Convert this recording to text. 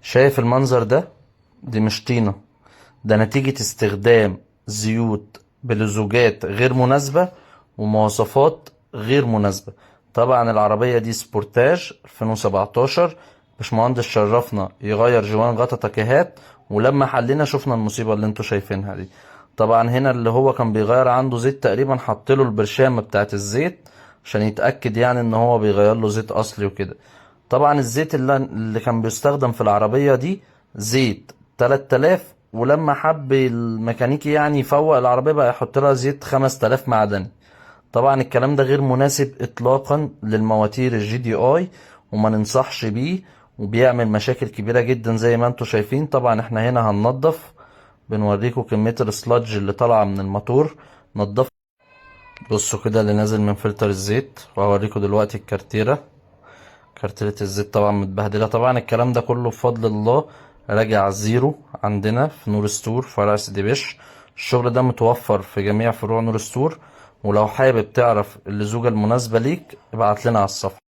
شايف المنظر ده؟ دي مش طينة، ده نتيجة استخدام زيوت بلزوجات غير مناسبة ومواصفات غير مناسبة. طبعا العربية دي سبورتاج 2017. باشمهندس شرفنا يغير جوان غطا تكيهات، ولما حلينا شفنا المصيبة اللي انتوا شايفينها دي. طبعا هنا اللي هو كان بيغير عنده زيت تقريبا، حطله البرشامة بتاعت الزيت عشان يتأكد يعني ان هو بيغير له زيت اصلي وكده. طبعا الزيت اللي كان بيستخدم في العربية دي زيت 3000، ولما حب الميكانيكي يعني يفوق العربية بقى يحط لها زيت 5000 معدني. طبعا الكلام ده غير مناسب اطلاقا للمواتير الجي دي اي، وما ننصحش بيه، وبيعمل مشاكل كبيرة جدا زي ما انتوا شايفين. طبعا احنا هنا هننضف، بنوريكم كمية السلادج اللي طالعة من الموتور. نضف. بصوا كده اللي نازل من فلتر الزيت، وهوريكم دلوقتي الكارتيرة. كارتيرة الزيت طبعا متبهدلة. طبعا الكلام ده كله بفضل الله راجع زيرو عندنا في نور ستور فرع سيدي بشر. الشغل ده متوفر في جميع فروع نور ستور، ولو حابب تعرف اللزوجة المناسبة ليك ابعت لنا على الصفحة.